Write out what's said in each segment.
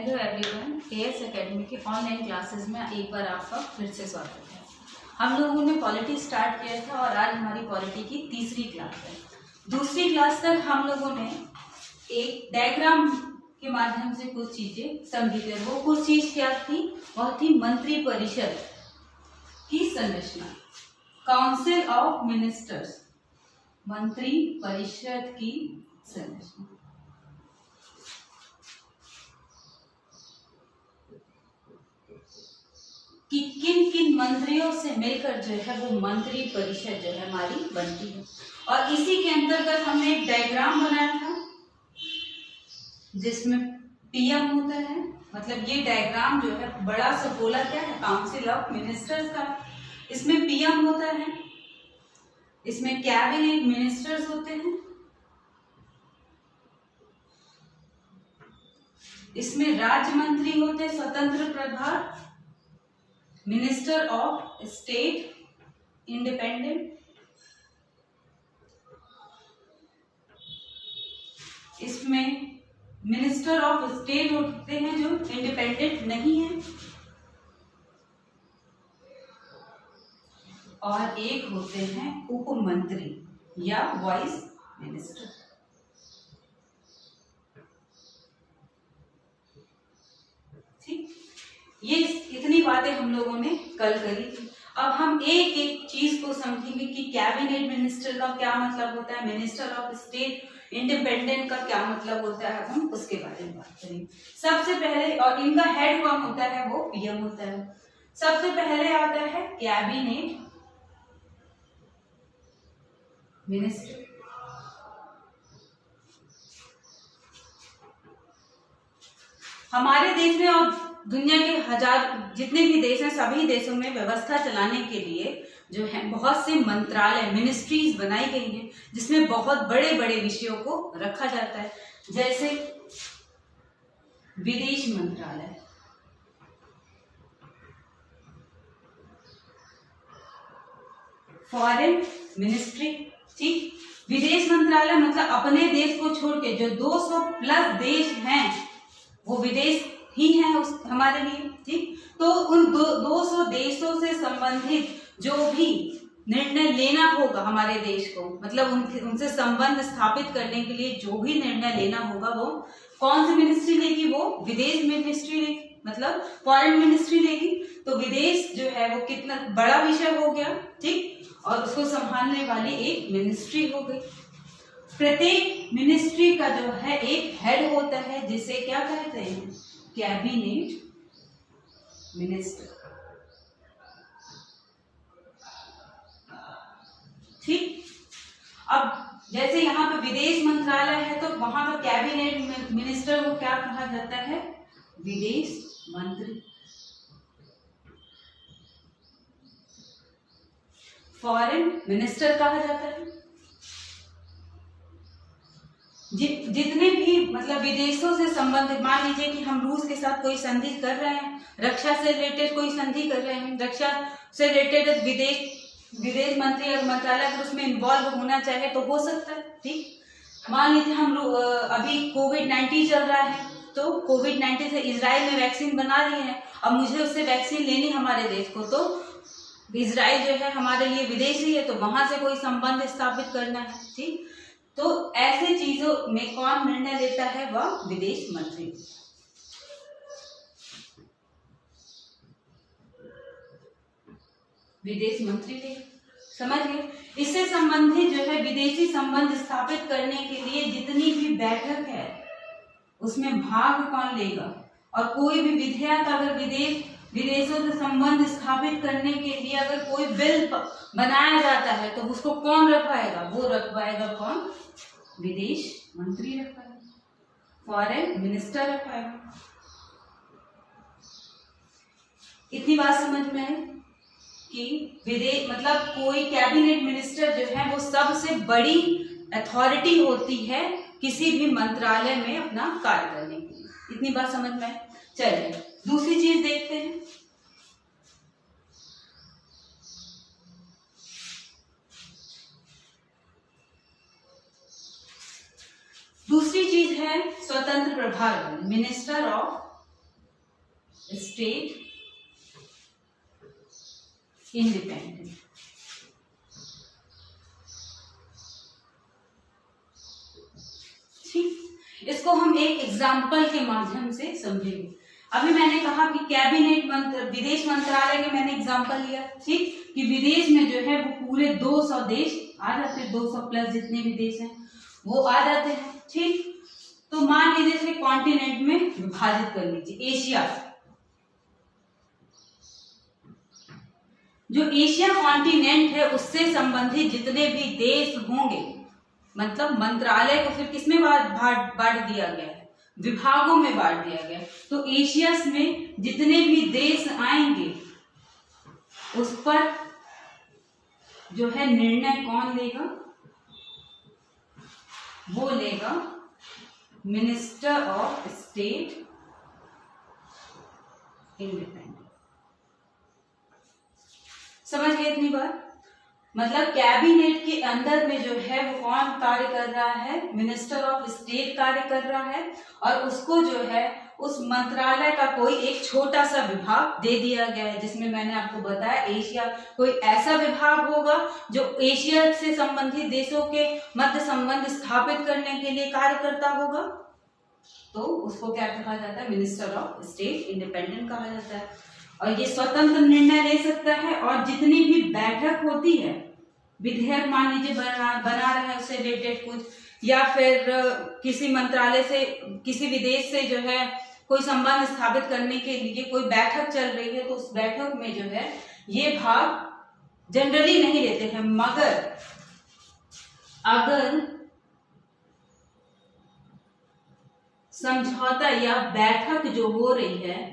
Hello everyone, as academy की online classes में एक बार आपका फिर से स्वागत है। हम लोगों ने पॉलिटी स्टार्ट किया था और आज हमारी पॉलिटी की तीसरी क्लास है। दूसरी क्लास तक हम लोगों ने एक डायग्राम के माध्यम से कुछ चीजें समझी थी। वो कुछ चीज क्या थी? वह थी मंत्री परिषद की संरचना, काउंसिल ऑफ मिनिस्टर्स, मंत्री परिषद की संरचना। कि किन किन मंत्रियों से मिलकर जो है वो मंत्री परिषद जो है हमारी बनती है। और इसी के अंतर्गत हमने एक डायग्राम बनाया था जिसमें पीएम होता है, मतलब ये डायग्राम जो है बड़ा सा गोला क्या है, काउंसिल ऑफ मिनिस्टर्स का। इसमें पीएम होता है, इसमें कैबिनेट मिनिस्टर्स होते हैं, इसमें राज्य मंत्री होते हैं स्वतंत्र प्रभार, मिनिस्टर ऑफ स्टेट इंडिपेंडेंट, इसमें मिनिस्टर ऑफ स्टेट होते हैं जो इंडिपेंडेंट नहीं है, और एक होते हैं उप मंत्री या वाइस मिनिस्टर। ठीक, ये इतनी बातें हम लोगों ने कल करी थी। अब हम एक एक चीज को समझेंगे कि कैबिनेट मिनिस्टर का क्या मतलब होता है, मिनिस्टर ऑफ स्टेट इंडिपेंडेंट का क्या मतलब होता है, हम उसके बारे में बात करेंगे। सबसे पहले, और इनका हेड कौन होता है, वो पीएम होता है। सबसे पहले आता है कैबिनेट मिनिस्टर। हमारे देश में और दुनिया के जितने भी देश हैं, सभी देशों में व्यवस्था चलाने के लिए जो है बहुत से मंत्रालय, मिनिस्ट्रीज बनाई गई हैं, जिसमें बहुत बड़े बड़े विषयों को रखा जाता है। जैसे विदेश मंत्रालय, फॉरेन मिनिस्ट्री। ठीक, विदेश मंत्रालय मतलब अपने देश को छोड़ के जो 200 प्लस देश हैं वो विदेश ही है हमारे लिए। ठीक, तो उन 200 देशों से संबंधित जो भी निर्णय लेना होगा हमारे देश को, मतलब उनसे संबंध स्थापित करने के लिए जो भी निर्णय लेना होगा वो कौन सी मिनिस्ट्री लेगी, वो विदेश मिनिस्ट्री लेगी, मतलब फॉरेन मिनिस्ट्री लेगी। तो विदेश जो है वो कितना बड़ा विषय हो गया। ठीक, और उसको संभालने वाली एक मिनिस्ट्री हो गई। प्रत्येक मिनिस्ट्री का जो है एक हेड होता है जिसे क्या कहते हैं, कैबिनेट मिनिस्टर। ठीक, अब जैसे यहाँ पे विदेश मंत्रालय है तो वहां पर कैबिनेट मिनिस्टर को क्या कहा जाता है, विदेश मंत्री। फॉरेन मिनिस्टर कहा जाता है जितने भी मतलब विदेशों से संबंधित, मान लीजिए कि हम रूस के साथ कोई संधि कर रहे हैं, रक्षा से रिलेटेड कोई संधि कर रहे हैं, रक्षा से रिलेटेड विदेश मंत्री और मंत्रालय अगर उसमें इन्वॉल्व होना चाहे तो हो सकता है। ठीक, मान लीजिए हम अभी कोविड-19 चल रहा है, तो कोविड-19 से इजराइल ने वैक्सीन बना ली है, अब मुझे उससे वैक्सीन लेनी हमारे देश को, तो इजराइल जो है हमारे लिए विदेशी है, तो वहां से कोई संबंध स्थापित करना है। ठीक, तो ऐसे चीजों में कौन निर्णय लेता है, वह विदेश मंत्री। विदेश मंत्री ले, समझ गए। इससे संबंधित जो है विदेशी संबंध स्थापित करने के लिए जितनी भी बैठक है उसमें भाग कौन लेगा, और कोई भी विधेयक अगर विदेशों से संबंध स्थापित करने के लिए अगर कोई बिल बनाया जाता है तो उसको कौन रखवाएगा, वो रखवाएगा कौन, विदेश मंत्री रखवाएगा, फॉरेन मिनिस्टर रखवाएगा। इतनी बात समझ में है कि विदेश मतलब कोई कैबिनेट मिनिस्टर जो है वो सबसे बड़ी अथॉरिटी होती है किसी भी मंत्रालय में अपना कार्य करने के लिए। इतनी बात समझ में है। चलिए दूसरी चीज देखते हैं। दूसरी चीज है स्वतंत्र प्रभार, मिनिस्टर ऑफ स्टेट इंडिपेंडेंट। ठीक, इसको हम एक एग्जाम्पल के माध्यम से समझेंगे। अभी मैंने कहा कि कैबिनेट मंत्र विदेश मंत्रालय के मैंने एग्जाम्पल लिया, ठीक, कि विदेश में जो है वो पूरे 200 देश आ जाते हैं, 200 प्लस जितने भी देश हैं वो आ जाते हैं। ठीक, तो मान लीजिए इसे कॉन्टिनेंट में विभाजित कर लीजिए। एशिया, जो एशिया कॉन्टिनेंट है उससे संबंधित जितने भी देश होंगे, मतलब मंत्रालय को फिर किसमें बांट दिया गया है, विभागों में बांट दिया गया है। तो एशिया में जितने भी देश आएंगे उस पर जो है निर्णय कौन लेगा, वो लेगा मिनिस्टर ऑफ स्टेट इंडिपेंडेंट। समझ गए इतनी बात? मतलब कैबिनेट के अंदर में जो है वो कौन कार्य कर रहा है, मिनिस्टर ऑफ स्टेट कार्य कर रहा है, और उसको जो है उस मंत्रालय का कोई एक छोटा सा विभाग दे दिया गया है, जिसमें मैंने आपको बताया एशिया कोई ऐसा विभाग होगा जो एशिया से संबंधित देशों के मध्य संबंध स्थापित करने के लिए कार्य करता होगा, तो उसको क्या कहा जाता है, मिनिस्टर ऑफ स्टेट इंडिपेंडेंट कहा जाता है। और ये स्वतंत्र निर्णय ले सकता है, और जितनी भी बैठक होती है, विधेयक मान लीजिए बना रहा है उससे रिलेटेड कुछ, या फिर किसी मंत्रालय से किसी विदेश से जो है कोई संबंध स्थापित करने के लिए कोई बैठक चल रही है, तो उस बैठक में जो है ये भाग जनरली नहीं लेते हैं, मगर अगर समझौता या बैठक जो हो रही है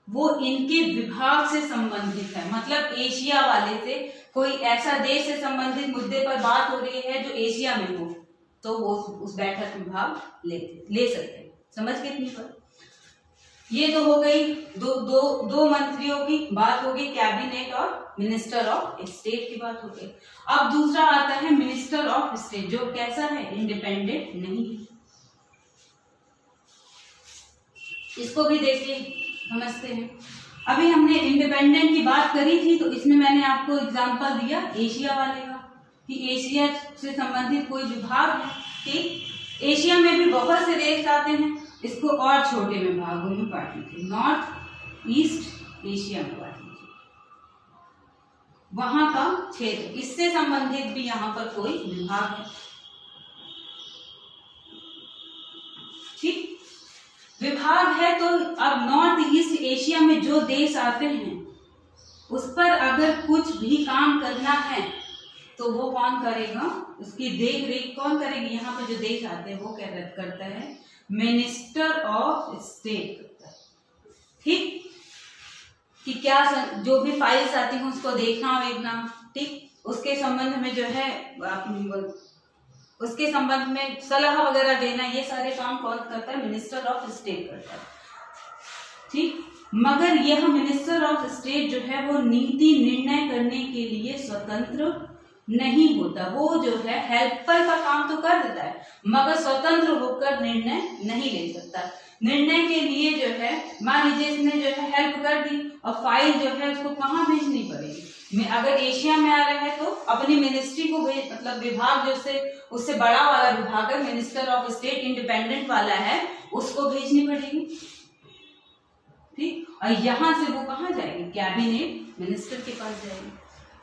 वो इनके विभाग से संबंधित है, मतलब एशिया वाले से कोई ऐसा देश से संबंधित मुद्दे पर बात हो रही है जो एशिया में हो, तो वो उस बैठक में भाग ले सकते हैं। समझ के इतनी पर? ये तो हो गई दो मंत्रियों की बात होगी, कैबिनेट और मिनिस्टर ऑफ स्टेट की बात हो गई। अब दूसरा आता है मिनिस्टर ऑफ स्टेट, जो कैसा है, इंडिपेंडेंट नहीं है। इसको भी देखिए, समझते हैं। अभी हमने इंडिपेंडेंट की बात करी थी, तो इसमें मैंने आपको एग्जांपल दिया एशिया वाले का, कि एशिया से संबंधित कोई विभाग है, ठीक। एशिया में भी बहुत से देश आते हैं, इसको और छोटे विभागों में बांट लीजिए, नॉर्थ ईस्ट एशिया में बांट लीजिए, वहां का क्षेत्र, इससे संबंधित भी यहाँ पर कोई विभाग है, ठीक। विभाग है तो अब नॉर्थ ईस्ट एशिया में जो देश आते हैं उस पर अगर कुछ भी काम करना है तो वो कौन करेगा, उसकी देख रेख कौन करेगी, यहाँ पे जो देश आते हैं वो क्या करता है, मिनिस्टर ऑफ स्टेट करता है, ठीक। कि क्या जो भी फाइल्स आती हैं उसको देखना वेखना, ठीक, उसके संबंध में जो है उसके संबंध में सलाह वगैरह देना, ये सारे काम कौन करता है, मिनिस्टर ऑफ स्टेट करता है, ठीक। मगर यह मिनिस्टर ऑफ स्टेट जो है वो नीति निर्णय करने के लिए स्वतंत्र नहीं होता, वो जो है हेल्पर का काम तो कर देता है मगर स्वतंत्र होकर निर्णय नहीं ले सकता। निर्णय के लिए जो है मान लीजिए इसने जो है हेल्प कर दी और फाइल जो है उसको कहाँ भेजनी पड़ेगी, अगर एशिया में आ रहा है तो अपनी मिनिस्ट्री को भेज, मतलब विभाग जो उससे बड़ा वाला विभाग है, मिनिस्टर ऑफ स्टेट इंडिपेंडेंट वाला है, उसको भेजनी पड़ेगी, ठीक। और यहाँ से वो कहाँ जाएगी, कैबिनेट मिनिस्टर के पास जाएगी,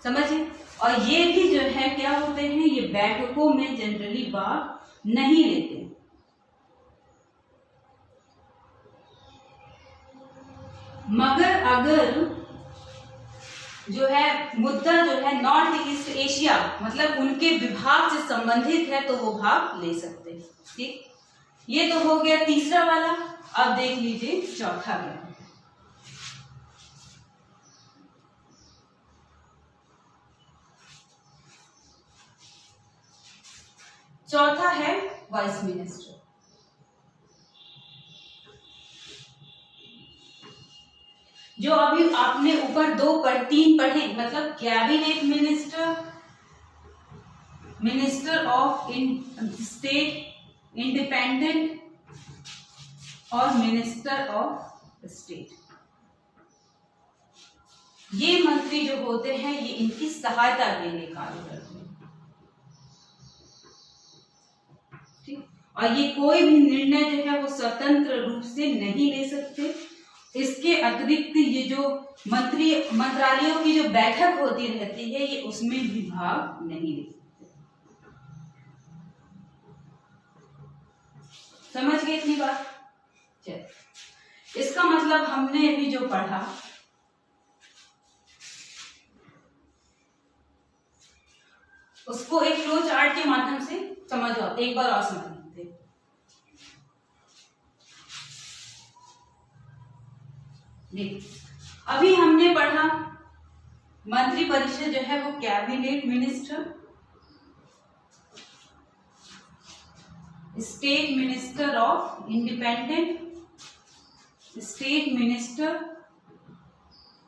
समझिए। और ये भी जो है क्या होते हैं, ये बैठकों में जनरली भाग नहीं लेते, मगर अगर जो है मुद्दा जो है नॉर्थ ईस्ट एशिया मतलब उनके विभाग से संबंधित है तो वो भाग ले सकते हैं, ठीक। ये तो हो गया तीसरा वाला। अब देख लीजिए चौथा क्या है। चौथा है वाइस मिनिस्टर। जो अभी आपने ऊपर 3 पढ़े, मतलब cabinet minister, minister of state independent और मिनिस्टर ऑफ स्टेट। ये मंत्री जो होते हैं ये इनकी सहायता के लिए कार्य करते हैं, ठीक। और ये कोई भी निर्णय जो है वो स्वतंत्र रूप से नहीं ले सकते। इसके अतिरिक्त ये जो मंत्रालयों की जो बैठक होती रहती है ये उसमें भी भाग नहीं ले सकते। समझ गए इतनी बात? चल, इसका मतलब हमने अभी जो पढ़ा उसको एक फ्लो चार्ट के माध्यम से समझो। एक बार और समझ लेते हैं। अभी हमने पढ़ा मंत्री परिषद जो है वो cabinet minister, state minister of independent, state minister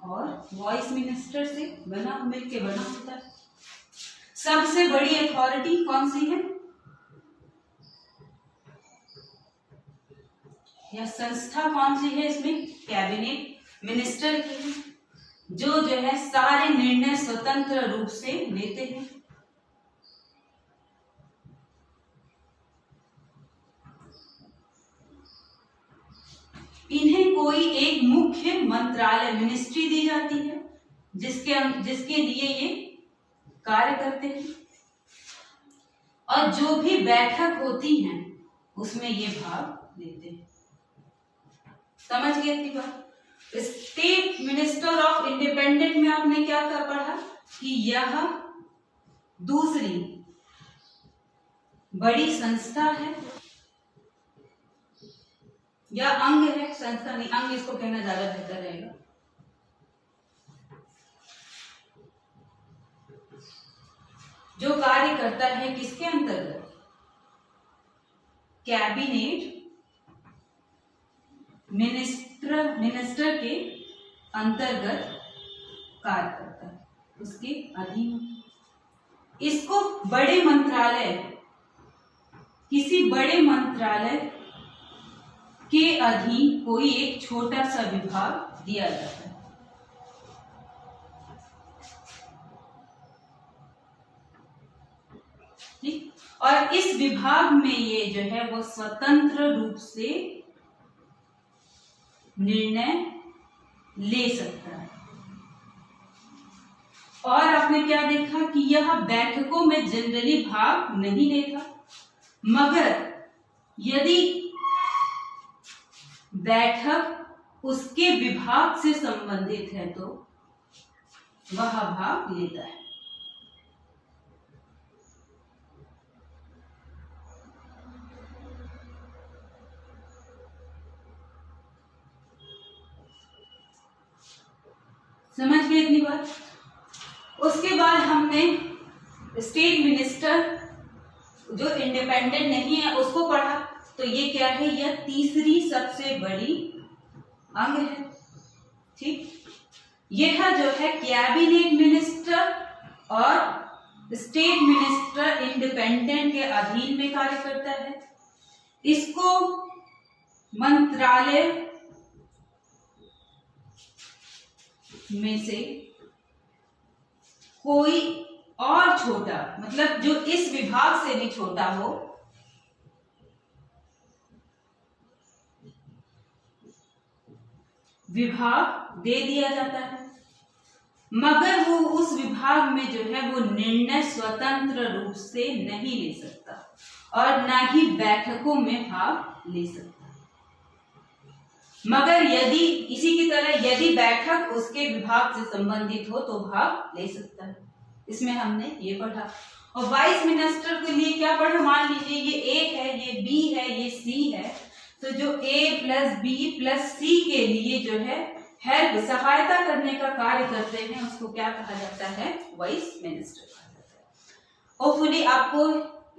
और वॉइस मिनिस्टर से मिलके बना होता है। सबसे बड़ी अथॉरिटी कौन सी है या संस्था कौन सी है इसमें? कैबिनेट मिनिस्टर की, जो है सारे निर्णय स्वतंत्र रूप से लेते हैं। इन्हें कोई एक मुख्य मंत्रालय मिनिस्ट्री दी जाती है जिसके लिए ये कार्य करते हैं, और जो भी बैठक होती है उसमें ये भाग लेते हैं। समझ गए इतनी बात? स्टेट मिनिस्टर ऑफ इंडिपेंडेंट में आपने क्या कर पढ़ा कि यह दूसरी बड़ी संस्था है या अंग है, संस्था नहीं, अंग इसको कहना ज्यादा बेहतर रहेगा। जो कार्य करता है किसके अंतर्गत? कैबिनेट मिनिस्टर के अंतर्गत कार्य करता है, उसके अधीन। इसको बड़े मंत्रालय, किसी बड़े मंत्रालय के अधीन कोई एक छोटा सा विभाग दिया जाता है। ठीक, और इस विभाग में ये जो है वो स्वतंत्र रूप से निर्णय ले सकता है। और आपने क्या देखा कि यह बैठकों में जनरली भाग नहीं लेता, मगर यदि बैठक उसके विभाग से संबंधित है तो वह भाग लेता है। समझ गए इतनी बात? उसके बाद हमने स्टेट मिनिस्टर जो इंडिपेंडेंट नहीं है उसको पढ़ा। तो ये क्या है? यह तीसरी सबसे बड़ी अंग है। ठीक, यह जो है कैबिनेट मिनिस्टर और स्टेट मिनिस्टर इंडिपेंडेंट के अधीन में कार्य करता है। इसको मंत्रालय में से कोई और छोटा, मतलब जो इस विभाग से भी छोटा हो, विभाग दे दिया जाता है, मगर वो उस विभाग में जो है वो निर्णय स्वतंत्र रूप से नहीं ले सकता और ना ही बैठकों में भाग ले सकता। मगर यदि इसी की तरह यदि बैठक उसके विभाग से संबंधित हो तो भाग ले सकता है। इसमें हमने ये पढ़ा। और वाइस मिनिस्टर के लिए क्या पढ़ा? मान लीजिए ये ए है, ये बी है, ये सी है, तो जो ए प्लस बी प्लस सी के लिए जो है हेल्प, सहायता करने का कार्य करते हैं उसको क्या कहा जाता है? वाइस मिनिस्टर कहा जाता है। होपफुली आपको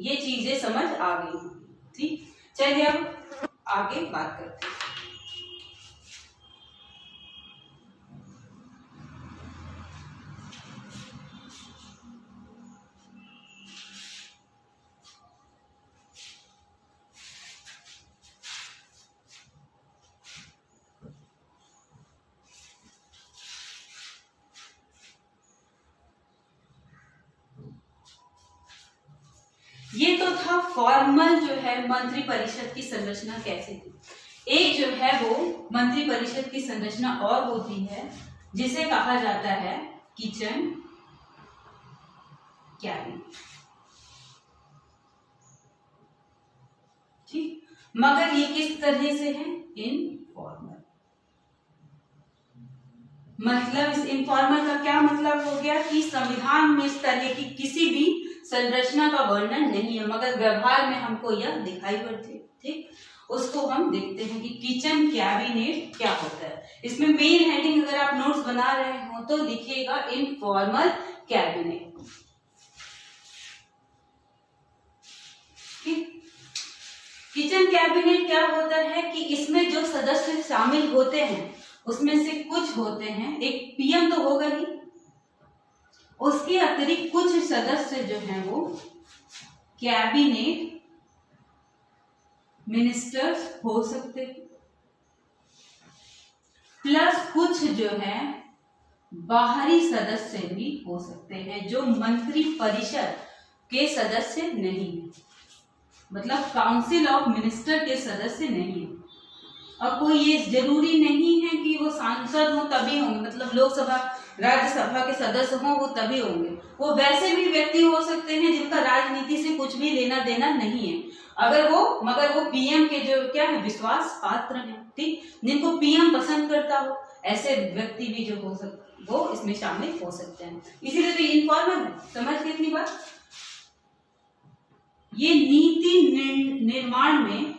ये चीजें समझ आ गई। ठीक, चलिए अब आगे बात करते हैं। ये तो था फॉर्मल जो है मंत्री परिषद की संरचना कैसी थी। एक जो है वो मंत्री परिषद की संरचना और होती है जिसे कहा जाता है किचन कैबिनेट, ठीक। मगर ये किस तरह से है, इनफॉर्मल। मतलब इस इनफॉर्मल का क्या मतलब हो गया कि संविधान में इस तरह की किसी भी संरचना का वर्णन नहीं है, मगर व्यवहार में हमको यह दिखाई पड़ती है, ठीक। उसको हम देखते हैं कि किचन कैबिनेट क्या होता है। इसमें मेन हेडिंग अगर आप नोट्स बना रहे हो तो लिखिएगा इनफॉर्मल कैबिनेट, ठीक। किचन कैबिनेट क्या होता है कि इसमें जो सदस्य शामिल होते हैं उसमें से कुछ होते हैं, एक पीएम तो होगा ही, उसके अतिरिक्त कुछ सदस्य जो हैं वो कैबिनेट मिनिस्टर्स हो सकते हैं, प्लस कुछ जो है बाहरी सदस्य भी हो सकते हैं जो मंत्री परिषद के सदस्य नहीं है, मतलब काउंसिल ऑफ मिनिस्टर के सदस्य नहीं है। और कोई ये जरूरी नहीं है कि वो सांसद हो तभी होंगे, मतलब लोकसभा राज्यसभा के सदस्य हो वो तभी होंगे, वो वैसे भी व्यक्ति हो सकते हैं जिनका राजनीति से कुछ भी लेना देना नहीं है, मगर वो पीएम के जो क्या है विश्वास पात्र हैं, ठीक, जिनको पीएम पसंद करता हो, ऐसे व्यक्ति भी जो हो सकते वो इसमें शामिल हो सकते हैं। इसीलिए तो इनफॉर्मल है, समझ गए इतनी बात। ये नीति निर्माण में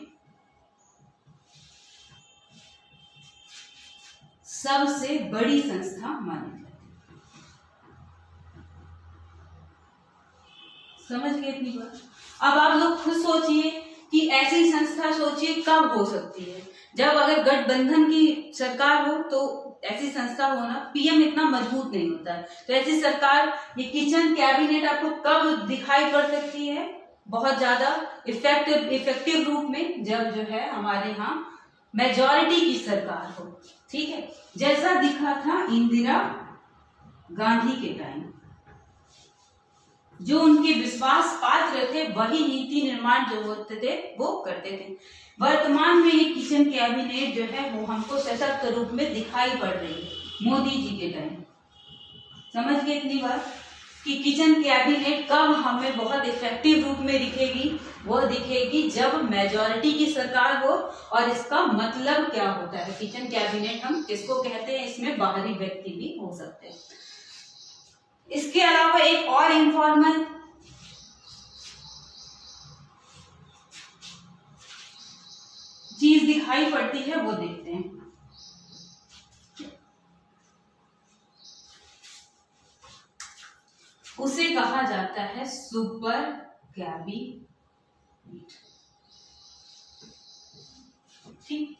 सबसे बड़ी संस्था मानी जाती है, समझ गए इतनी बात। अब आप लोग खुद सोचिए कि ऐसी संस्था सोचिए कब हो सकती है, जब अगर गठबंधन की सरकार हो तो ऐसी संस्था होना, पीएम इतना मजबूत नहीं होता है, तो ऐसी सरकार, ये किचन कैबिनेट आपको कब दिखाई पड़ सकती है, बहुत ज्यादा इफेक्टिव रूप में, जब जो है हमारे यहाँ मेजॉरिटी की सरकार हो, ठीक है। जैसा दिखा था इंदिरा गांधी के टाइम, जो उनके विश्वास पात्र थे वही नीति निर्माण जो होते थे वो करते थे। वर्तमान में ये किचन कैबिनेट जो है वो हमको सशक्त रूप में दिखाई पड़ रही है मोदी जी के टाइम। समझ गए इतनी बात कि किचन कैबिनेट कब हमें बहुत इफेक्टिव रूप में दिखेगी, वो दिखेगी जब मेजॉरिटी की सरकार हो। और इसका मतलब क्या होता है, किचन कैबिनेट हम किसको कहते हैं, इसमें बाहरी व्यक्ति भी हो सकते हैं। इसके अलावा एक और इनफॉर्मल चीज दिखाई पड़ती है, वो देखते हैं। उसे कहा जाता है सुपर कैबिनेट, ठीक।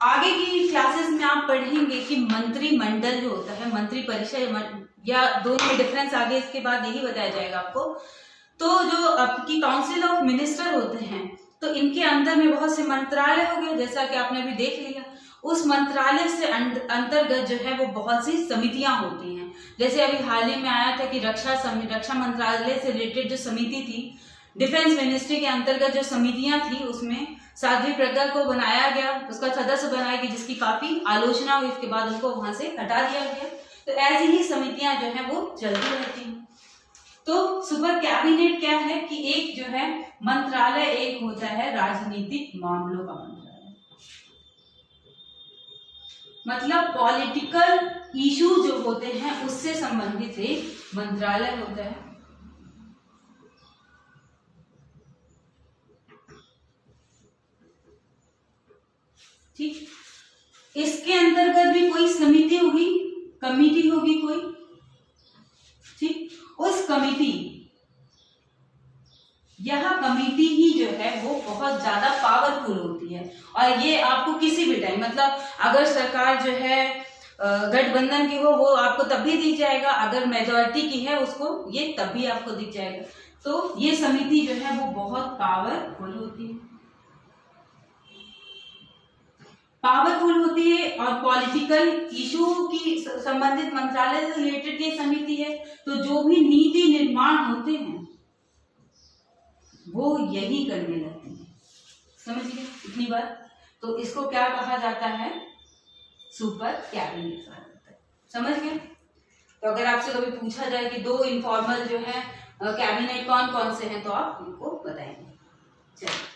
आगे की क्लासेस में आप पढ़ेंगे कि मंत्रिमंडल जो होता है, मंत्री परिषद या दोनों में डिफरेंस आगे इसके बाद यही बताया जाएगा आपको। तो जो आपकी काउंसिल ऑफ मिनिस्टर होते हैं तो इनके अंदर में बहुत से मंत्रालय हो गए, जैसा कि आपने अभी देख लिया। उस मंत्रालय से अंतर्गत जो है वो बहुत सी समितियां होती हैं। जैसे अभी हाल ही में आया था कि रक्षा मंत्रालय से रिलेटेड जो समिति थी, डिफेंस मिनिस्ट्री के अंतर्गत जो समितियां थी, उसमें साध्वी प्रज्ञा को बनाया गया, उसका सदस्य बनाया गया, जिसकी काफी आलोचना हुई। इसके बाद उनको वहां से हटा दिया गया। तो ऐसी ही समितियां जो है वो चलती रहती हैं। तो सुपर कैबिनेट क्या है कि एक जो है मंत्रालय, एक होता है राजनीतिक मामलों का मंत्रालय, मतलब पॉलिटिकल इशू जो होते हैं उससे संबंधित एक मंत्रालय होता है। ठीक, इसके अंतर्गत भी कोई समिति होगी, कमेटी होगी कोई, ठीक। उस कमेटी, यह कमेटी ही जो है वो बहुत ज्यादा पावरफुल होती है। और ये आपको किसी भी टाइम, मतलब अगर सरकार जो है गठबंधन की हो वो आपको तब भी दिख जाएगा, अगर मेजॉरिटी की है उसको ये तब भी आपको दिख जाएगा। तो ये समिति जो है वो बहुत पावरफुल होती है, और पॉलिटिकल इशू की संबंधित मंत्रालय से रिलेटेड ये समिति है। तो जो भी नीति निर्माण होते हैं वो यही करने लगती है। समझिए इतनी बात। तो इसको क्या कहा जाता है? सुपर कैबिनेट कहा जाता है। समझ गए? तो अगर आपसे कभी पूछा जाए कि दो इनफॉर्मल जो है कैबिनेट कौन कौन से हैं, तो आप उनको बताएंगे। चलिए,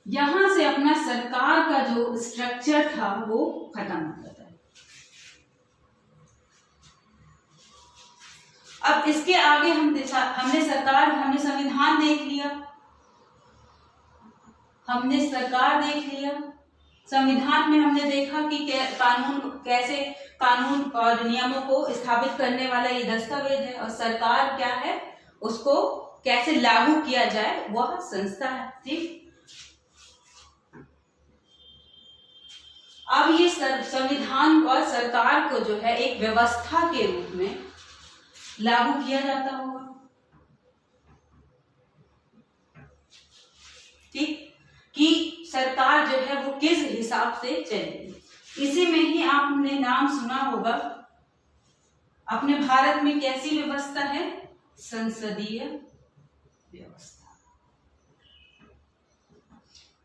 यहां से अपना सरकार का जो स्ट्रक्चर था वो खत्म हो जाता है। अब इसके आगे हमने संविधान देख लिया, हमने सरकार देख लिया। संविधान में हमने देखा कि कैसे कानून और नियमों को स्थापित करने वाला ये दस्तावेज है, और सरकार क्या है, उसको कैसे लागू किया जाए वह संस्था है। ठीक, अब ये संविधान और सरकार को जो है एक व्यवस्था के रूप में लागू किया जाता होगा। ठीक, कि सरकार जो है वो किस हिसाब से चलेगी। इसी में ही आपने नाम सुना होगा, अपने भारत में कैसी व्यवस्था है? संसदीय व्यवस्था,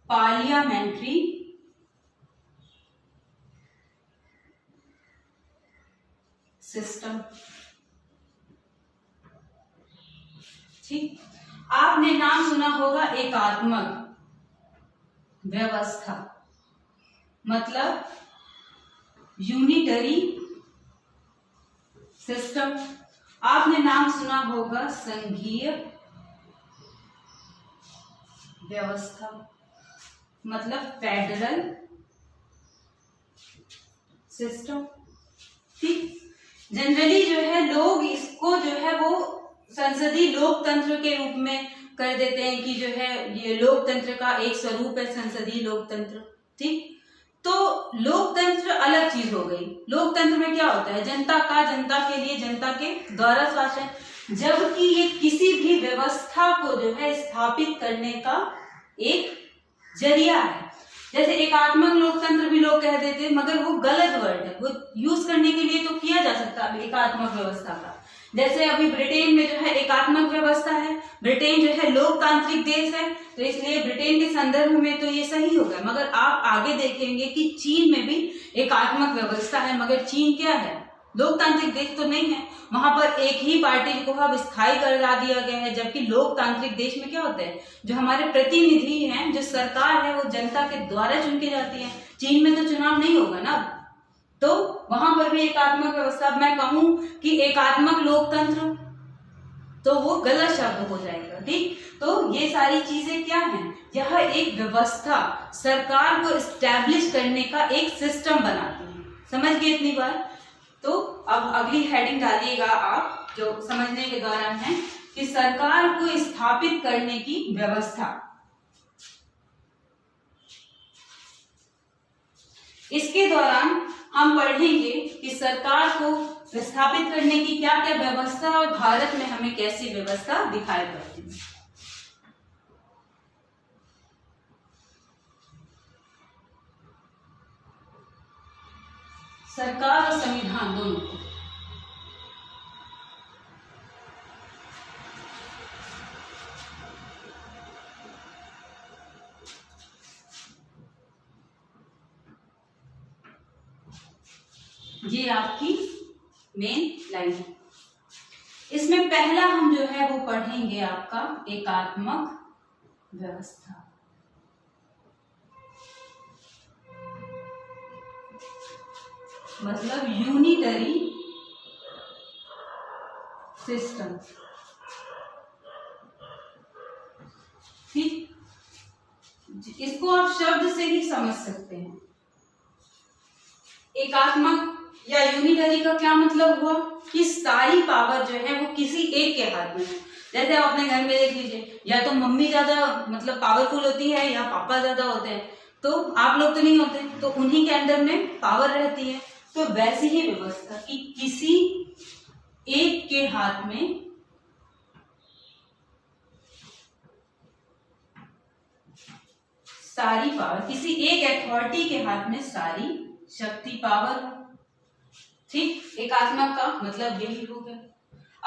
पार्लियामेंट्री सिस्टम। ठीक, आपने नाम सुना होगा एकात्मक व्यवस्था, मतलब यूनिटरी सिस्टम। आपने नाम सुना होगा संघीय व्यवस्था, मतलब फेडरल सिस्टम। ठीक, जनरली जो है लोग इसको जो है वो संसदीय लोकतंत्र के रूप में कर देते हैं कि जो है ये लोकतंत्र का एक स्वरूप है संसदीय लोकतंत्र। ठीक, तो लोकतंत्र अलग चीज हो गई। लोकतंत्र में क्या होता है? जनता के लिए, जनता के द्वारा शासन, जबकि ये किसी भी व्यवस्था को जो है स्थापित करने का एक जरिया है। जैसे एकात्मक लोकतंत्र भी लोग कह देते हैं, मगर वो गलत वर्ड है, वो यूज करने के लिए तो किया जा सकता है एकात्मक व्यवस्था का। जैसे अभी ब्रिटेन में जो है एकात्मक व्यवस्था है, ब्रिटेन जो है लोकतांत्रिक देश है, तो इसलिए ब्रिटेन के संदर्भ में तो ये सही होगा। मगर आप आगे देखेंगे कि चीन में भी एकात्मक व्यवस्था है, मगर चीन क्या है? लोकतांत्रिक देश तो नहीं है। वहां पर एक ही पार्टी को अब स्थायी करा दिया गया है, जबकि लोकतांत्रिक देश में क्या होता है? जो हमारे प्रतिनिधि हैं, जो सरकार है, वो जनता के द्वारा चुन के जाती है। चीन में तो चुनाव नहीं होगा ना, तो वहां पर भी एकात्मक व्यवस्था। मैं कहूं कि एकात्मक लोकतंत्र, तो वो गलत शब्द हो जाएगा। ठीक, तो ये सारी चीजें क्या हैं? यह एक व्यवस्था सरकार को एस्टैब्लिश करने का एक सिस्टम बनाती है। समझ गए इतनी बात? तो अब अगली हेडिंग डालिएगा आप, जो समझने के दौरान है कि सरकार को स्थापित करने की व्यवस्था। इसके दौरान हम पढ़ेंगे कि सरकार को स्थापित करने की क्या क्या व्यवस्था, और भारत में हमें कैसी व्यवस्था दिखाई पड़ती है। सरकार और संविधान दोनों को। ये आपकी मेन लाइन है। इसमें पहला हम जो है वो पढ़ेंगे आपका एकात्मक व्यवस्था। मतलब यूनिटरी सिस्टम। ठीक, इसको आप शब्द से ही समझ सकते हैं। एकात्मक या यूनिटरी का क्या मतलब हुआ कि सारी पावर जो है वो किसी एक के हाथ में है। जैसे आप अपने घर में देख लीजिए, या तो मम्मी ज्यादा मतलब पावरफुल होती है या पापा ज्यादा होते हैं, तो आप लोग तो नहीं होते, तो उन्हीं के अंडर में पावर रहती है। तो वैसी ही व्यवस्था कि किसी एक के हाथ में सारी पावर, किसी एक अथॉरिटी के हाथ में सारी शक्ति, पावर। ठीक, एकात्मक का मतलब यही हो गया।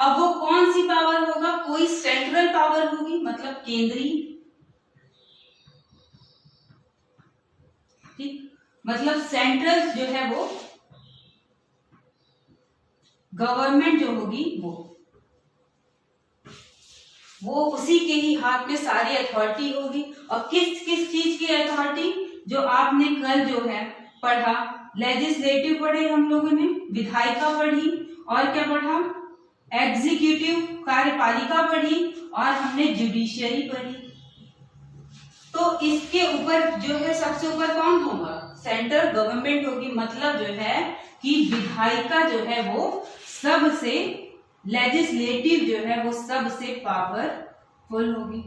अब वो कौन सी पावर होगा, कोई सेंट्रल पावर होगी, मतलब केंद्रीय, ठीक, मतलब सेंट्रल जो है वो गवर्नमेंट जो होगी वो उसी के ही हाथ में सारी अथॉरिटी होगी। और किस किस चीज की अथॉरिटी, जो आपने कल जो है पढ़ा, लेजिस्लेटिव पढ़े हम लोगों ने, विधायिका पढ़ी, और क्या पढ़ा, एग्जीक्यूटिव कार्यपालिका पढ़ी, और हमने जुडिशियरी पढ़ी। तो इसके ऊपर जो है सबसे ऊपर कौन होगा, सेंट्रल गवर्नमेंट होगी। मतलब जो है कि विधायिका जो है वो सबसे, लेजिस्लेटिव जो है वो सबसे पावरफुल होगी,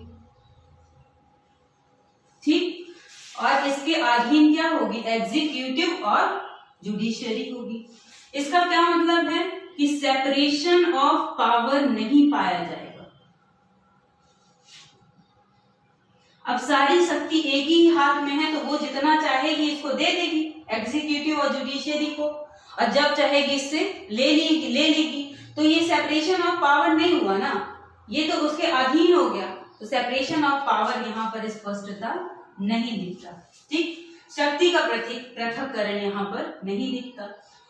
ठीक। और इसके अधीन क्या होगी, एग्जीक्यूटिव और जुडिशियरी होगी। इसका क्या मतलब है कि सेपरेशन ऑफ पावर नहीं पाया जाएगा। अब सारी शक्ति एक ही हाथ में है, तो वो जितना चाहेगी इसको दे देगी, एग्जीक्यूटिव और जुडिशियरी को, और जब चाहेगी इससे ले लेगी। तो ये सेपरेशन ऑफ पावर नहीं हुआ ना, ये तो उसके अधीन हो गया। तो सेपरेशन ऑफ पावर यहाँ पर स्पष्टता नहीं दिखता, ठीक। शक्ति का पृथक्करण यहाँ पर नहीं दिखता।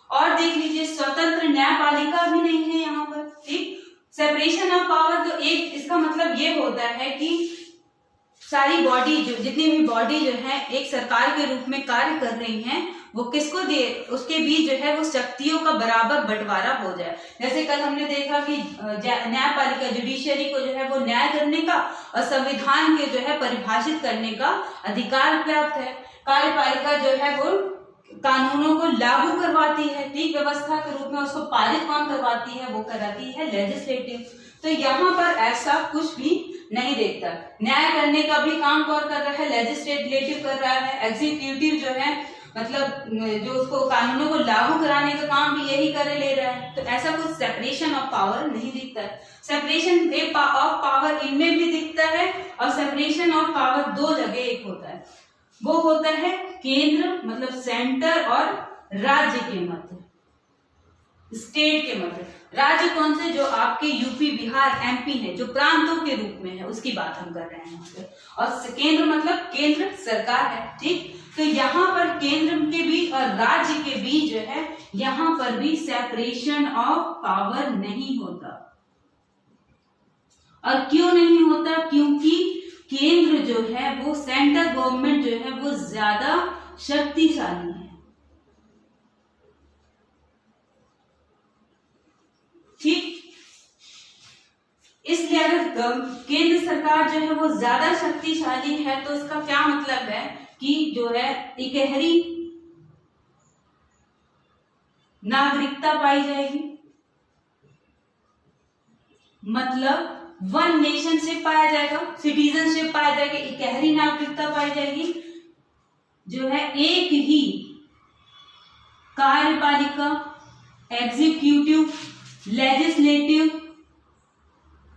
और देख लीजिए, स्वतंत्र न्यायपालिका भी नहीं है यहाँ पर, ठीक। सेपरेशन ऑफ पावर, तो एक इसका मतलब ये होता है कि सारी बॉडी, जो जितनी भी बॉडी जो है एक सरकार के रूप में कार्य कर रही हैं, वो किसको दे, उसके बीच जो है वो शक्तियों का बराबर बंटवारा हो जाए। जैसे कल हमने देखा कि न्यायपालिका, जुडिशियरी को जो है वो न्याय करने का और संविधान के जो है परिभाषित करने का अधिकार प्राप्त है। कार्यपालिका जो है वो कानूनों को लागू करवाती है, ठीक, व्यवस्था के रूप में उसको पारित कौन करवाती है, वो कराती है लेजिस्लेटिव। तो यहाँ पर ऐसा कुछ भी नहीं देखता। न्याय करने का भी काम कौन कर रहा है, लेजिस्लेटिव कर रहा है। एग्जीक्यूटिव जो है मतलब जो उसको कानूनों को लागू कराने का काम भी यही कर ले रहा है। तो ऐसा कुछ सेपरेशन ऑफ पावर नहीं दिखता है। सेपरेशन ऑफ पावर इनमें भी दिखता है, और सेपरेशन ऑफ पावर दो जगह एक होता है, वो होता है केंद्र मतलब सेंटर, और राज्य के मध्य, स्टेट के मध्य। राज्य कौन से, जो आपके यूपी, बिहार, एमपी है, जो प्रांतों के रूप में है, उसकी बात हम कर रहे हैं। और केंद्र मतलब केंद्र सरकार है, ठीक। तो यहाँ पर केंद्र के बीच और राज्य के बीच जो है, यहाँ पर भी सेपरेशन ऑफ पावर नहीं होता। और क्यों नहीं होता, क्योंकि केंद्र जो है वो, सेंट्रल गवर्नमेंट जो है वो ज्यादा शक्तिशाली है, ठीक। इसलिए अगर केंद्र सरकार जो है वो ज्यादा शक्तिशाली है, तो इसका क्या मतलब है कि जो है इकहरी नागरिकता पाई जाएगी, मतलब वन नेशनशिप पाया जाएगा, सिटीजनशिप पाया जाएगा, इकहरी नागरिकता पाई जाएगी, जो है एक ही कार्यपालिका, एग्जीक्यूटिव, लेजिस्लेटिव,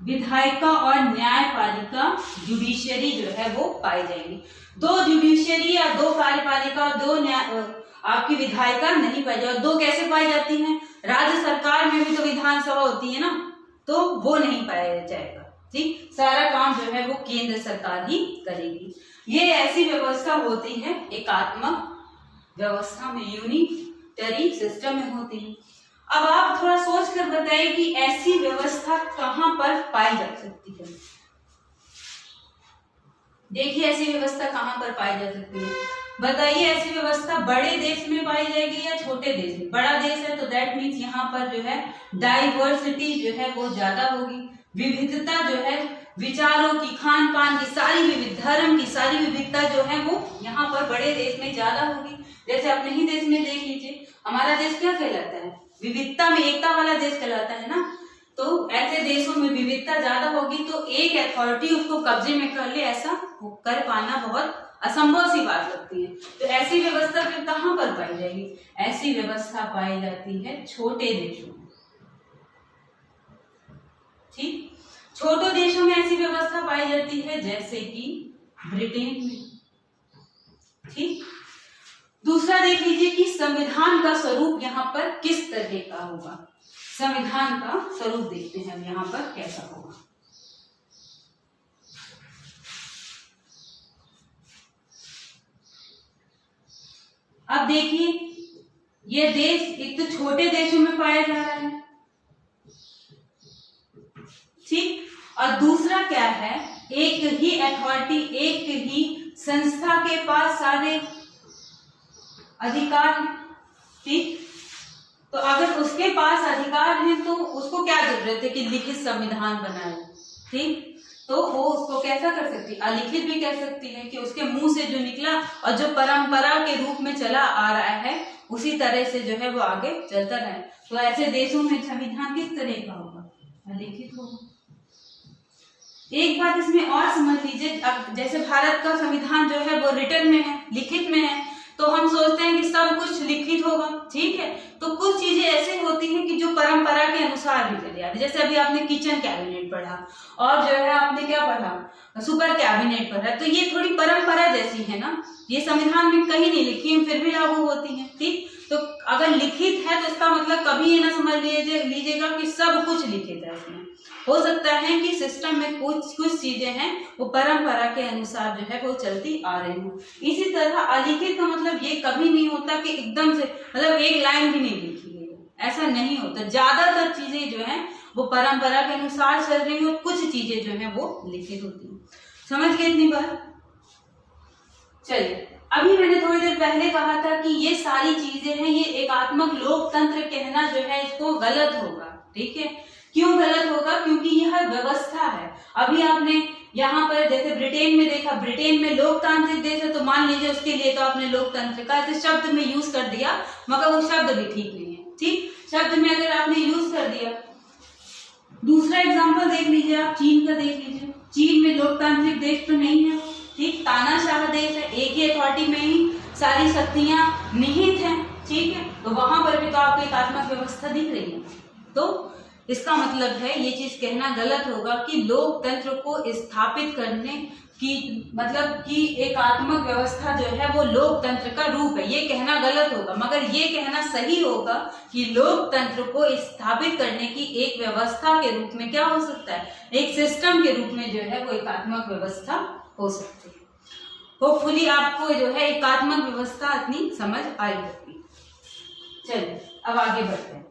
विधायिका और न्यायपालिका, जुडिशियरी जो है वो पाई जाएगी। दो जुडिशियरी या दो कार्यपालिका और दो आपकी विधायिका नहीं पाई जाएगी। दो कैसे पाई जाती हैं, राज्य सरकार में भी तो विधानसभा होती है ना, तो वो नहीं पाया जाएगा, ठीक। सारा काम जो है वो केंद्र सरकार ही करेगी। ये ऐसी व्यवस्था होती है, एकात्मक व्यवस्था में, यूनिटरी सिस्टम में होती है। अब आप थोड़ा सोच कर बताइए कि ऐसी व्यवस्था कहां पर पाई जा सकती है। देखिए ऐसी व्यवस्था कहां पर पाई जा सकती है, बताइए। ऐसी व्यवस्था बड़े देश में पाई जाएगी या छोटे देश में। बड़ा देश है तो दैट मीन्स यहाँ पर जो है डाइवर्सिटी जो है वो ज्यादा होगी, विविधता जो है विचारों की, खान पान की सारी विविध, धर्म की सारी विविधता जो है वो यहाँ पर बड़े देश में ज्यादा होगी। जैसे अपने ही देश में देख लीजिए, हमारा देश क्या कहलाता है, विविधता में एकता वाला देश कहलाता है ना। तो ऐसे देशों में विविधता ज्यादा होगी, तो एक अथॉरिटी उसको कब्जे में कर ले, ऐसा कर पाना बहुत असंभव सी बात लगती है। तो ऐसी व्यवस्था फिर कहां पर पाई जाएगी, ऐसी व्यवस्था पाई जाती है छोटे देशों में, ठीक। छोटे देशों में ऐसी व्यवस्था पाई जाती है, जैसे कि ब्रिटेन में, ठीक। दूसरा देख लीजिए कि संविधान का स्वरूप यहाँ पर किस तरह का होगा। संविधान का स्वरूप देखते हैं यहाँ पर कैसा होगा। अब देखिए, ये देश एक तो छोटे देशों में पाया जा रहा है, ठीक, और दूसरा क्या है, एक ही अथॉरिटी, एक ही संस्था के पास सारे अधिकार हैं, ठीक। तो अगर उसके पास अधिकार है तो उसको क्या जरूरत है कि लिखित संविधान बनाए, ठीक। तो वो उसको कैसा कर सकती है, अलिखित भी कह सकती है कि उसके मुंह से जो निकला और जो परंपरा के रूप में चला आ रहा है उसी तरह से जो है वो आगे चलता रहे। तो ऐसे देशों में संविधान किस तरह का होगा, अलिखित होगा। एक बात इसमें और समझ लीजिए, अब जैसे भारत का संविधान जो है वो रिटन में है, लिखित में है, तो हम सोचते हैं कि सब कुछ लिखित होगा, ठीक है। तो कुछ चीजें ऐसे होती हैं कि जो परंपरा के अनुसार भी चली आती है। जैसे अभी आपने किचन कैबिनेट पढ़ा और जो है आपने क्या पढ़ा, सुपर कैबिनेट पढ़ा, तो ये थोड़ी परंपरा जैसी है ना, ये संविधान में कहीं नहीं लिखी फिर भी लागू होती है, ठीक। तो अगर लिखित है तो इसका मतलब कभी ये ना समझ लीजिएगा कि सब कुछ लिखित है। इसमें हो सकता है कि सिस्टम में कुछ चीजें हैं वो परंपरा के अनुसार जो है वो चलती आ रही हो। इसी तरह अलिखित का मतलब ये कभी नहीं होता कि एकदम से मतलब एक लाइन भी नहीं लिखी गई, ऐसा नहीं होता। ज्यादातर चीजें जो है वो परंपरा के अनुसार चल रही हो, कुछ चीजें जो है वो लिखित होती है। समझ गए इतनी बात? चलिए, अभी मैंने थोड़ी देर पहले कहा था कि ये सारी चीजें हैं, ये एकात्मक लोकतंत्र कहना जो है इसको गलत होगा, ठीक है। क्यों गलत होगा? क्योंकि यह व्यवस्था है। अभी आपने यहाँ पर जैसे ब्रिटेन में देखा, ब्रिटेन में लोकतांत्रिक देश है, तो मान लीजिए उसके लिए तो आपने लोकतंत्र का शब्द में यूज कर दिया, मगर वो शब्द भी ठीक नहीं है, ठीक। शब्द में अगर आपने यूज कर दिया। दूसरा एग्जाम्पल देख लीजिए, आप चीन का देख लीजिए। चीन में लोकतांत्रिक देश तो नहीं है, ठीक, तानाशाह देश है, एक ही अथॉरिटी में ही सारी शक्तियां निहित हैं, ठीक है। तो वहां पर भी तो आपको एकात्मक व्यवस्था दिख रही है। तो इसका मतलब है ये चीज कहना गलत होगा कि लोकतंत्र को स्थापित करने की मतलब कि एकात्मक व्यवस्था जो है वो लोकतंत्र का रूप है, ये कहना गलत होगा। मगर ये कहना सही होगा कि लोकतंत्र को स्थापित करने की एक व्यवस्था के रूप में क्या हो सकता है, एक सिस्टम के रूप में जो है वो एकात्मक व्यवस्था हो सकती है। होपफुली आपको जो है एकात्मक व्यवस्था इतनी समझ आई होगी। चलिए अब आगे बढ़ते हैं।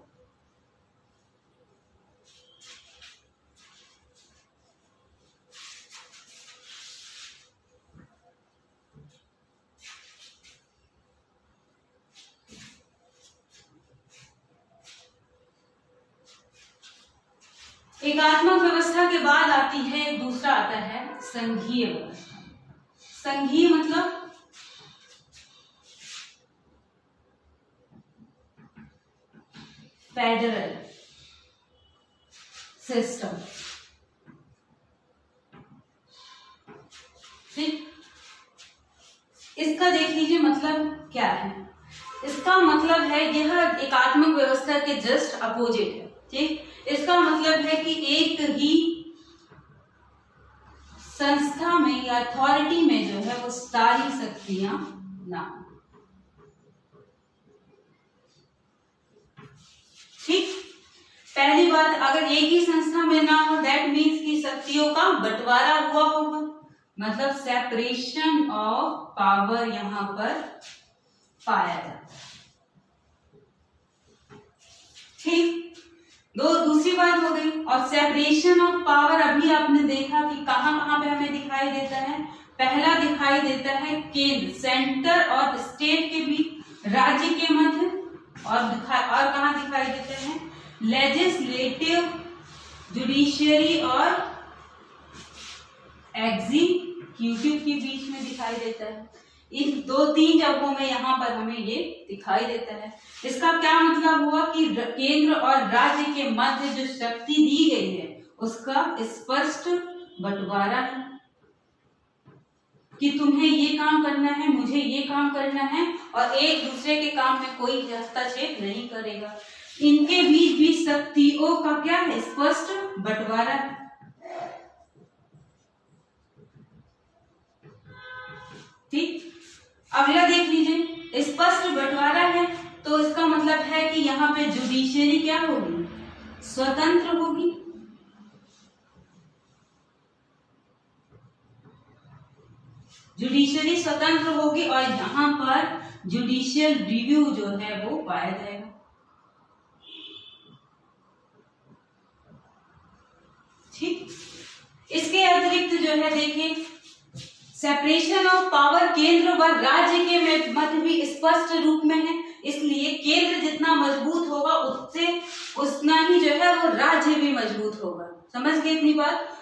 एकात्मक व्यवस्था के बाद आती है दूसरा आता है संघीय व्यवस्था। संघीय मतलब फेडरल सिस्टम, ठीक। इसका देख लीजिए मतलब क्या है। इसका मतलब है यह एकात्मक व्यवस्था के जस्ट अपोजिट है, ठीक। इसका मतलब है कि एक ही संस्था में या अथॉरिटी में जो है वो सारी शक्तियां ना, ठीक। पहली बात, अगर एक ही संस्था में ना हो दैट मीन्स कि शक्तियों का बंटवारा हुआ होगा, मतलब सेपरेशन ऑफ पावर यहां पर पाया जाता है, ठीक। दूसरी बात हो गई। और सेपरेशन ऑफ पावर अभी आपने देखा कि कहां कहां पे हमें दिखाई देता है। पहला दिखाई देता है केंद्र, सेंटर और स्टेट के बीच, राज्य के मध्य, और कहां दिखाई देते हैं, लेजिस्लेटिव, जुडिशियरी और एग्जीक्यूटिव के बीच में दिखाई देता है। इन 2-3 जगहों में यहाँ पर हमें ये दिखाई देता है। इसका क्या मतलब हुआ कि केंद्र और राज्य के मध्य जो शक्ति दी गई है उसका स्पष्ट बंटवारा है कि तुम्हें ये काम करना है, मुझे ये काम करना है, और एक दूसरे के काम में कोई हस्तक्षेप नहीं करेगा। इनके बीच भी शक्तियों का क्या है, स्पष्ट बंटवारा है, ठीक। अगला देख लीजिए, स्पष्ट बंटवारा है तो इसका मतलब है कि यहाँ पे जुडिशियरी क्या होगी, स्वतंत्र होगी, जुडिशरी स्वतंत्र होगी और यहाँ पर जुडिशियल रिव्यू जो है वो पाया जाएगा। ठीक, इसके अतिरिक्त जो है देखिए सेपरेशन ऑफ पावर केंद्र व राज्य के मध्य भी स्पष्ट रूप में है, इसलिए केंद्र जितना मजबूत होगा उससे उतना ही जो है वो राज्य भी मजबूत होगा। समझ गए इतनी बात?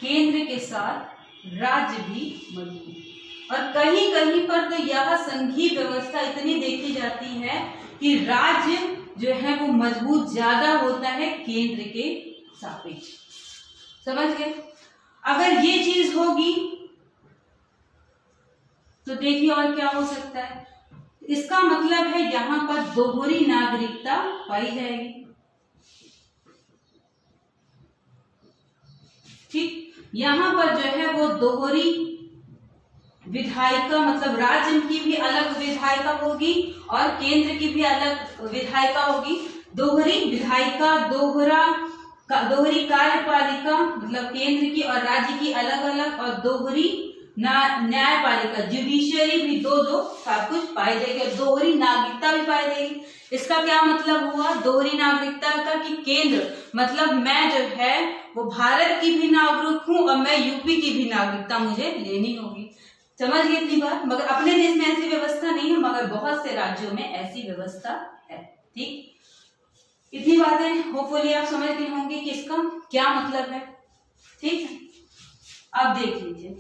केंद्र के साथ राज्य भी मजबूत, और कहीं कहीं पर तो यह संघीय व्यवस्था इतनी देखी जाती है कि राज्य जो है वो मजबूत ज्यादा होता है केंद्र के सापेक्ष। समझ गए? अगर ये चीज होगी तो देखिए और क्या हो सकता है, इसका मतलब है यहां पर दोहरी नागरिकता पाई जाएगी। ठीक, यहां पर जो है वो दोहरी विधायिका, मतलब राज्य की भी अलग विधायिका होगी और केंद्र की भी अलग विधायिका होगी। दोहरी विधायिका, दोहरी कार्यपालिका, मतलब केंद्र की और राज्य की अलग अलग, और दोहरी न्यायपालिका, जुडिशियरी भी दो सब कुछ पाई जाएगी, और दोहरी नागरिकता भी पाई जाएगी। इसका क्या मतलब हुआ दोहरी नागरिकता का, कि केंद्र मतलब मैं जो है वो भारत की भी नागरिक हूँ और मैं यूपी की भी नागरिकता मुझे लेनी होगी। समझ गए इतनी बात? मगर अपने देश में ऐसी व्यवस्था नहीं है, मगर बहुत से राज्यों में ऐसी व्यवस्था है। ठीक, इतनी बातें होपफुली आप समझ गए होंगे कि इसका क्या मतलब है। ठीक है, अब देख लीजिए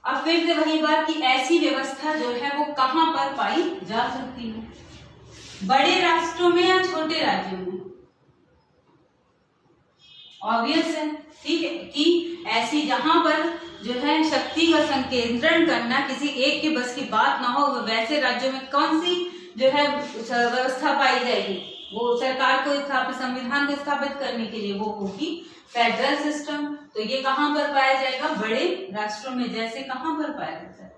अब फिर से वही बात कि ऐसी व्यवस्था जो है वो कहां पर पाई जा सकती है, बड़े राष्ट्रों में या छोटे राज्यों में? ऑब्वियस है, ठीक है, कि ऐसी जहां पर जो है शक्ति का संकेंद्रण करना किसी एक के बस की बात ना हो, वैसे राज्यों में कौन सी जो है व्यवस्था पाई जाएगी? वो सरकार को स्थापित, संविधान को स्थापित करने के लिए वो होगी फेडरल सिस्टम। तो ये कहां पर पाया जाएगा? बड़े राष्ट्रों में। जैसे कहां पर पाया जाता है?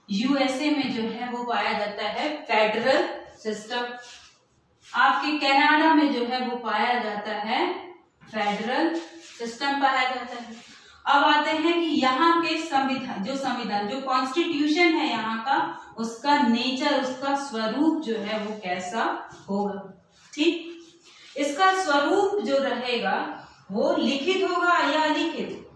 यूएसए में जो है वो पाया जाता है फेडरल सिस्टम। आपके कनाडा में जो है वो पाया जाता है फेडरल सिस्टम पाया जाता है। अब आते हैं कि यहाँ के संविधान जो कॉन्स्टिट्यूशन है यहाँ का, उसका नेचर, उसका स्वरूप जो है वो कैसा होगा। ठीक, इसका स्वरूप जो रहेगा वो लिखित होगा या अलिखित?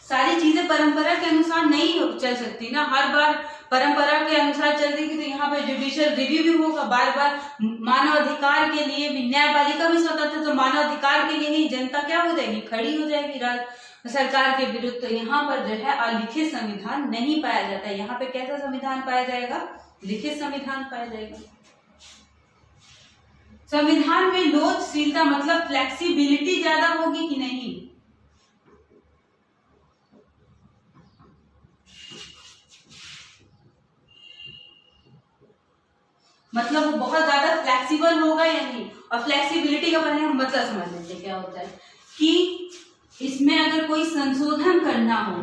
सारी चीजें परंपरा के अनुसार नहीं चल सकती ना, हर बार परंपरा के अनुसार चल रही थी। तो यहाँ पे जुडिशियल रिव्यू भी होगा बार बार, मानव अधिकार के लिए भी, न्यायपालिका भी स्वतंत्र, तो मानव अधिकार के लिए ही जनता क्या हो जाएगी? खड़ी हो जाएगी सरकार के विरुद्ध। तो यहाँ पर जो है अलिखित संविधान नहीं पाया जाता है। यहाँ पे कैसा संविधान पाया जाएगा? लिखित संविधान पाया जाएगा। संविधान में लोचशीलता मतलब फ्लेक्सिबिलिटी ज्यादा होगी कि नहीं? मतलब वो बहुत ज्यादा फ्लेक्सिबल होगा या नहीं? और फ्लेक्सिबिलिटी का मतलब समझ लीजिए क्या होता है कि इसमें अगर कोई संशोधन करना हो,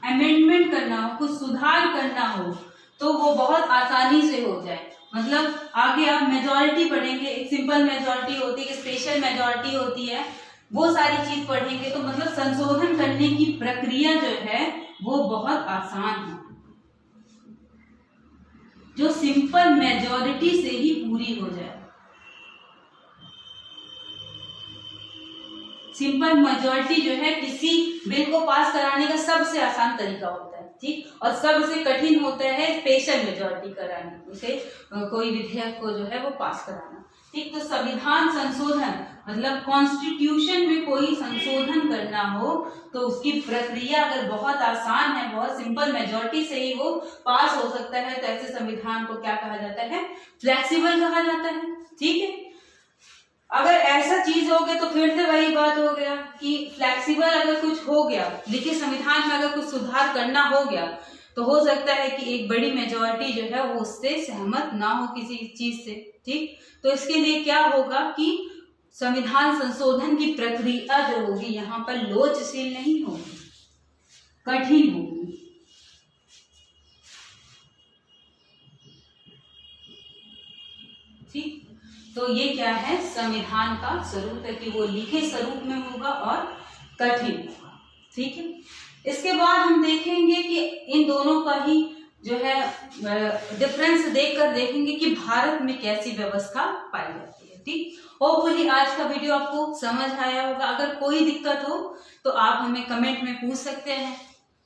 अमेंडमेंट करना हो, कुछ सुधार करना हो, तो वो बहुत आसानी से हो जाए। मतलब आगे आप मेजॉरिटी पढ़ेंगे, एक सिंपल मेजॉरिटी होती है, स्पेशल मेजॉरिटी होती है, वो सारी चीज पढ़ेंगे तो मतलब संशोधन करने की प्रक्रिया जो है वो बहुत आसान है, जो सिंपल मेजॉरिटी से ही पूरी हो जाए। सिंपल मेजॉरिटी जो है किसी बिल को पास कराने का सबसे आसान तरीका होता है, ठीक, और सबसे कठिन होता है स्पेशल मेजॉरिटी कराना, उसे कोई विधेयक को जो है वो पास कराना। ठीक, तो संविधान संशोधन मतलब कॉन्स्टिट्यूशन में कोई संशोधन करना हो तो उसकी प्रक्रिया अगर बहुत आसान है, बहुत सिंपल मेजॉरिटी से ही वो पास हो सकता है, तो ऐसे संविधान को क्या कहा जाता है? फ्लेक्सिबल कहा जाता है। ठीक है, अगर ऐसा चीज हो गया तो फिर से वही बात हो गया कि फ्लेक्सिबल अगर कुछ हो गया, लिखित संविधान में अगर कुछ सुधार करना हो गया, तो हो सकता है कि एक बड़ी मेजॉरिटी जो है वो उससे सहमत ना हो किसी चीज से। ठीक, तो इसके लिए क्या होगा कि संविधान संशोधन की प्रक्रिया जो होगी यहाँ पर लोचशील नहीं होगी, कठिन होगी। ठीक, तो ये क्या है, संविधान का स्वरूप है कि वो लिखे स्वरूप में होगा और कठिन होगा। ठीक है, इसके बाद हम देखेंगे कि इन दोनों का ही जो है डिफरेंस देखकर देखेंगे कि भारत में कैसी व्यवस्था पाई जाती है। ठीक, होपफुली आज का वीडियो आपको समझ आया होगा। अगर कोई दिक्कत हो तो आप हमें कमेंट में पूछ सकते हैं।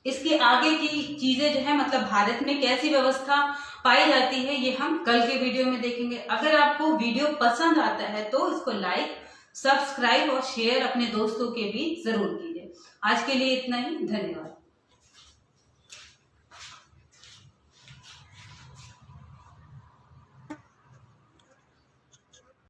इसके आगे की चीजें जो है मतलब भारत में कैसी व्यवस्था पाई जाती है ये हम कल के वीडियो में देखेंगे। अगर आपको वीडियो पसंद आता है तो इसको लाइक, सब्सक्राइब और शेयर अपने दोस्तों के भी जरूर कीजिए। आज के लिए इतना ही, धन्यवाद।